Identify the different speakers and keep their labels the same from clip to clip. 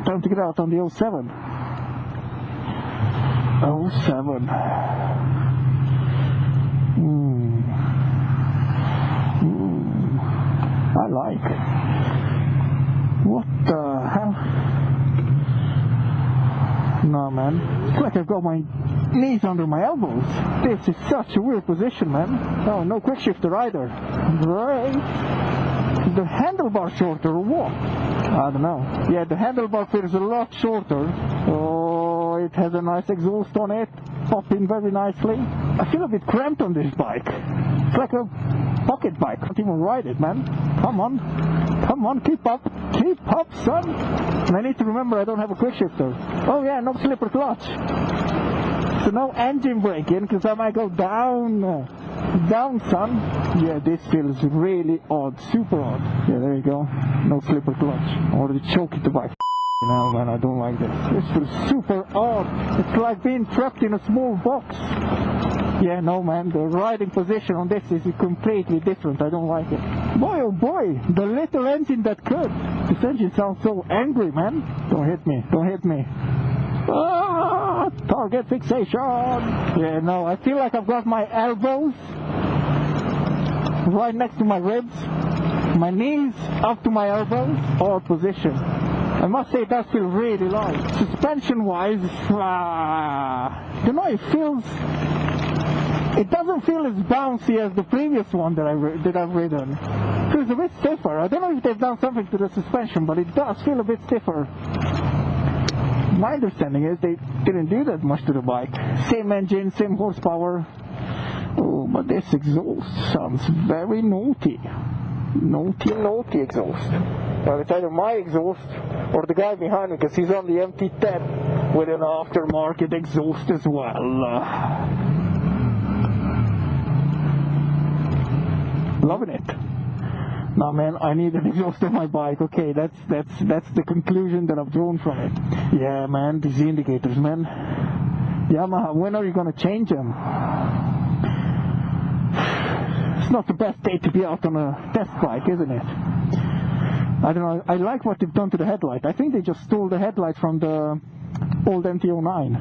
Speaker 1: Time to get out on the 07. 07. I like. What the hell? No, man. It's like I've got my knees under my elbows. This is such a weird position, man. Oh, no quick shifter either. Great. Is the handlebar shorter or what? I don't know. Yeah, the handlebar feels a lot shorter. Oh, it has a nice exhaust on it. Popping very nicely. I feel a bit cramped on this bike. It's like a pocket bike. Can't even ride it, man. Come on. Come on, keep up. Keep up, son. And I need to remember I don't have a quick shifter. Oh yeah, no slipper clutch. So no engine braking, because I might go down. Down, son. Yeah, this feels really odd. Super odd. Yeah, there you go. No slipper clutch. I already choked the bike. Now, man, I don't like this. This feels super odd. It's like being trapped in a small box. Yeah, no, man, the riding position on this is completely different. I don't like it. Boy, oh boy, the little engine that could. This engine sounds so angry, man. Don't hit me. Don't hit me. Ah, target fixation. Yeah, no, I feel like I've got my elbows right next to my ribs. My knees up to my elbows. Odd position. I must say it does feel really light. Suspension-wise, you know, it doesn't feel as bouncy as the previous one that I've ridden. It feels a bit stiffer. I don't know if they've done something to the suspension, but it does feel a bit stiffer. My understanding is they didn't do that much to the bike. Same engine, same horsepower. Oh, but this exhaust sounds very naughty. Naughty exhaust. Well, it's either my exhaust or the guy behind me, because he's on the MT-10 with an aftermarket exhaust as well. Loving it. Now, man, I need an exhaust on my bike. Okay, that's the conclusion that I've drawn from it. Yeah, man, these indicators, man. Yamaha, when are you gonna change them? It's not the best day to be out on a test bike, isn't it? I don't know, I like what they've done to the headlight. I think they just stole the headlight from the old MT-09.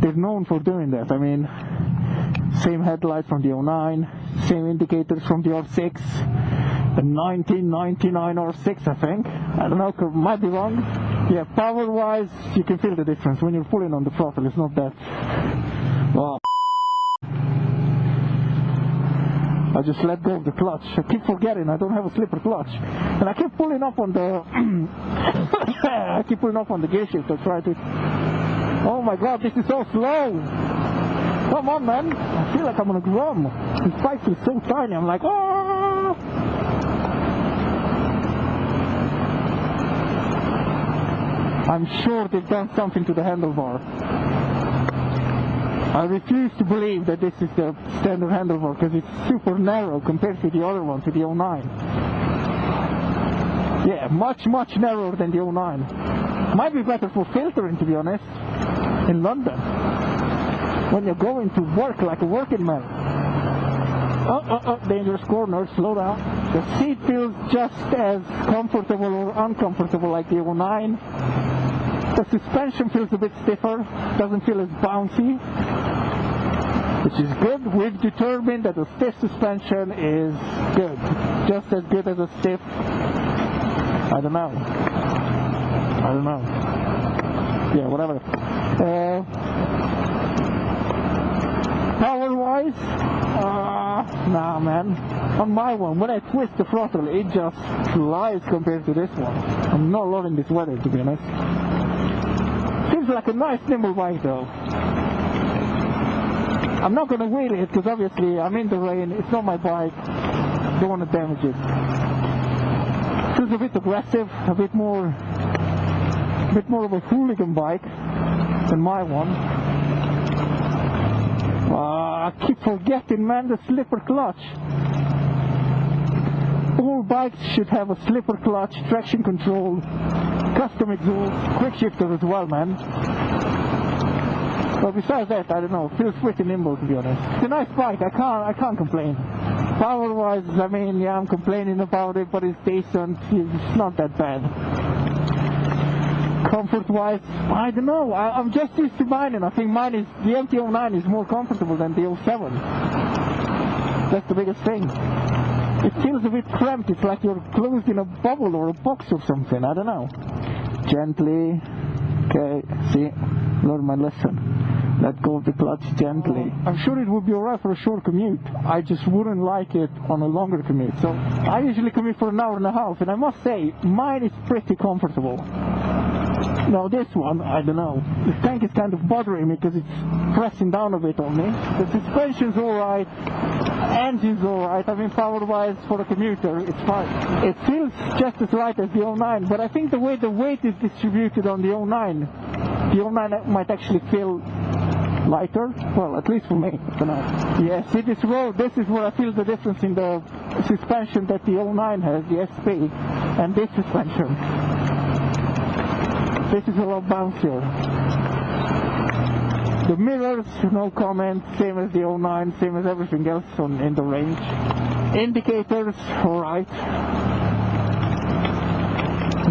Speaker 1: They're known for doing that. I mean, same headlight from the 09, same indicators from the R6, the 1999 R6, I think. I don't know, might be wrong. Yeah, power-wise, you can feel the difference. When you're pulling on the throttle, it's not that... Oh. I just let go of the clutch. I keep forgetting I don't have a slipper clutch, and I keep pulling up on the gear shift. I try to. Oh my God, this is so slow! Come on, man! I feel like I'm gonna grum. This bike is so tiny. I'm like, oh! I'm sure they've done something to the handlebar. I refuse to believe that this is the standard handlebar, because it's super narrow compared to the other one, to the 09. Yeah, much narrower than the 09. Might be better for filtering, to be honest, in London, when you're going to work like a working man. Dangerous corner, slow down. The seat feels just as comfortable or uncomfortable like the 09. The suspension feels a bit stiffer, doesn't feel as bouncy, which is good. We've determined that a stiff suspension is good, just as good as a stiff, I don't know, yeah, whatever. Power-wise, nah, man, on my one, when I twist the throttle, it just flies compared to this one. I'm not loving this weather, to be honest. Seems like a nice nimble bike though. I'm not gonna wheel it because obviously I'm in the rain, it's not my bike, don't want to damage it. Feels a bit aggressive, a bit more of a hooligan bike than my one. I keep forgetting, man, the slipper clutch. All bikes should have a slipper clutch, traction control, custom exhaust, quick shifter as well, man. But besides that, I don't know, feels pretty nimble, to be honest. It's a nice bike, I can't complain. Power-wise, I mean, yeah, I'm complaining about it, but it's decent, it's not that bad. comfort-wise, I don't know. I'm just used to mine, and I think the MT-09 is more comfortable than the 07. That's the biggest thing. It feels a bit cramped. It's like you're closed in a bubble or a box or something. I don't know. Gently. Okay, see, learn my lesson. Let go of the clutch gently. I'm sure it would be alright for a short commute. I just wouldn't like it on a longer commute. So I usually commute for an hour and a half, and I must say, mine is pretty comfortable. Now this one, I don't know. The tank is kind of bothering me because it's pressing down a bit on me. The suspension's alright, engine's alright. I mean, power-wise for a commuter, it's fine. It feels just as light as the 09, but I think the way the weight is distributed on the 09, the 09 might actually feel lighter. Well, at least for me. I don't know. Yeah, see this road, this is where I feel the difference in the suspension that the 09 has, the SP, and this suspension. This is a lot bouncier. The mirrors, no comment, same as the 09, same as everything else in the range. Indicators, alright.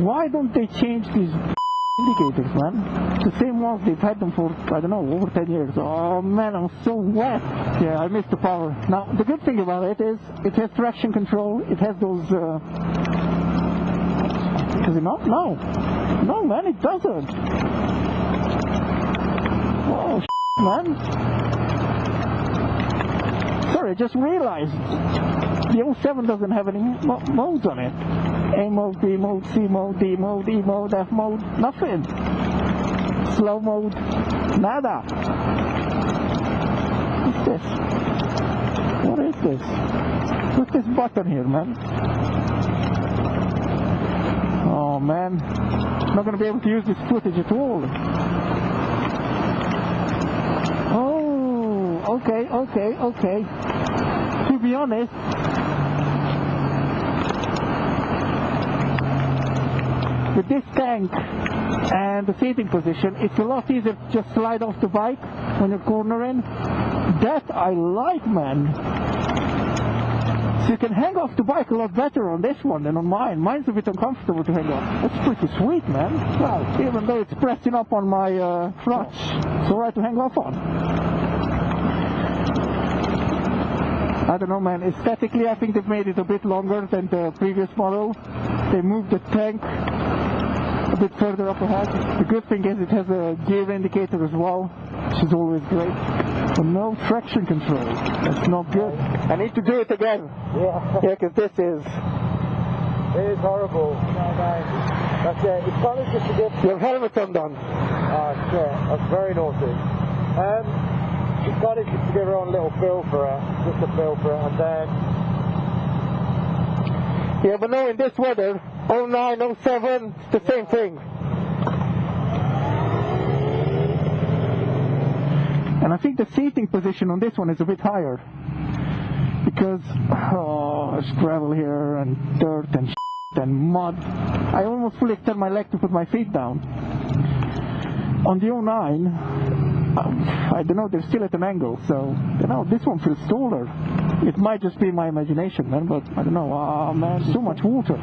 Speaker 1: Why don't they change these indicators, man? The same ones, they've had them for, I don't know, over 10 years. Oh man, I'm so wet. Yeah, I missed the power. Now, the good thing about it is, it has traction control, it has those, does it not? No. No, man, it doesn't. Oh, man. Sorry, I just realized the 07 doesn't have any modes on it. A mode, B mode, C mode, D mode, E mode, F mode, nothing. Slow mode, nada. What's this? What is this? What's this button here, man? Oh man, I'm not going to be able to use this footage at all. Oh, okay. To be honest, with this tank and the seating position, it's a lot easier to just slide off the bike when you're cornering. That I like, man. So you can hang off the bike a lot better on this one than on mine. Mine's a bit uncomfortable to hang off. That's pretty sweet, man. Wow, even though it's pressing up on my crotch, it's alright to hang off on. I don't know, man. Aesthetically, I think they've made it a bit longer than the previous model. They moved the tank a bit further up ahead. The good thing is it has a gear indicator as well, which is always great. But no traction control. That's not good. I need to do it again. Yeah. Yeah, because this is...
Speaker 2: It is horrible. That's it. It's kind of just a good...
Speaker 1: Your helmet's undone.
Speaker 2: Ah, shit. That's very naughty. It's kind of just to give her own little feel for it. Just a feel for it, and then...
Speaker 1: Yeah, but no, in this weather, 09, 07, it's the same thing. And I think the seating position on this one is a bit higher. Because, there's gravel here, and dirt, and and mud. I almost fully extend my leg to put my feet down. On the 09, I don't know, they're still at an angle, so, this one feels taller. It might just be my imagination, man, but I don't know. Ah, man, so much water.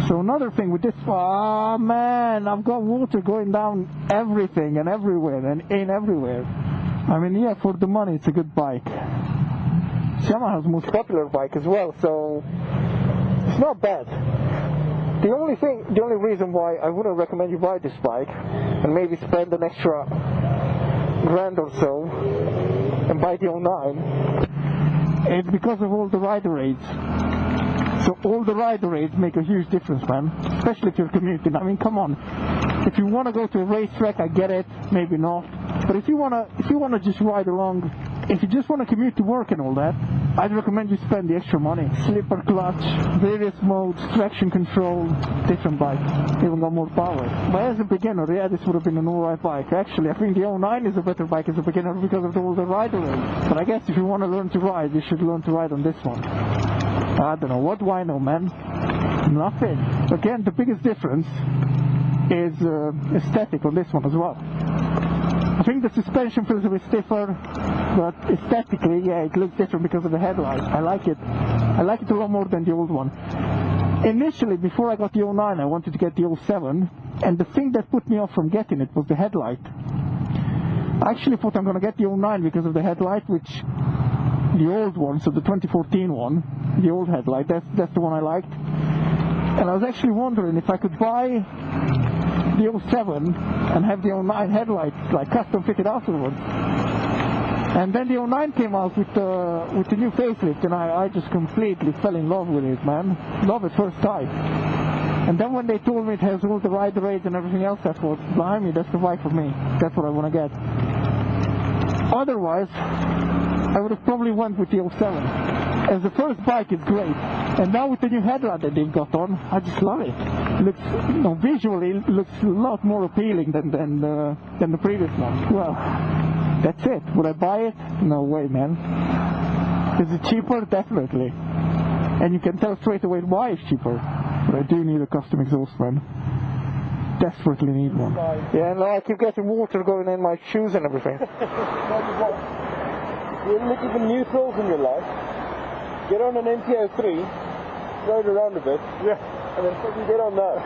Speaker 1: So another thing with this, man, I've got water going down everything and everywhere and in everywhere. I mean, yeah, for the money, it's a good bike. It's Yamaha's most popular bike as well, so it's not bad. The only reason why I wouldn't recommend you buy this bike and maybe spend an extra grand or so and buy the 09, it's because of all the rider aids. So all the rider aids make a huge difference, man. Especially if you're commuting. I mean, come on. If you want to go to a racetrack, I get it. Maybe not. But if you wanna just ride along, if you just want to commute to work and all that, I'd recommend you spend the extra money. Slipper clutch, various modes, traction control, different bike. Even got more power. But as a beginner, yeah, this would have been an alright bike. Actually, I think the 09 is a better bike as a beginner because of all the rider aids. But I guess if you want to learn to ride, you should learn to ride on this one. I don't know, what do I know, man? Nothing. Again, the biggest difference is aesthetic on this one as well. I think the suspension feels a bit stiffer, but aesthetically, yeah, it looks different because of the headlight. I like it. I like it a lot more than the old one. Initially, before I got the 09, I wanted to get the 07, and the thing that put me off from getting it was the headlight. I actually thought I'm going to get the 09 because of the headlight, which the old one, so the 2014 one, the old headlight, that's the one I liked. And I was actually wondering if I could buy the 07 and have the 09 headlight like custom fitted afterwards. And then the 09 came out with the new facelift, and I just completely fell in love with it, man. Love at first sight. And then when they told me it has all the rider aids and everything else, I thought, blimey, that's the bike for me. That's what I want to get. Otherwise, I would have probably went with the 07. As the first bike, it's great. And now with the new headlight that they've got on, I just love it. It looks, visually, it looks a lot more appealing than the previous one. Well, that's it. Would I buy it? No way, man. Is it cheaper? Definitely. And you can tell straight away why it's cheaper. But I do need a custom exhaust, man. Desperately need one. Yeah, no, I keep getting water going in my shoes and everything.
Speaker 2: You're looking for new thrills in your life. Get on an MT-03, ride around a bit, and then fucking get on that.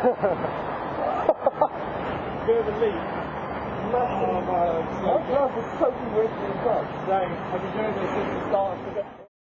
Speaker 2: Bit of a leap. My class is totally wasting the time. Dang, I've been doing this since the start of the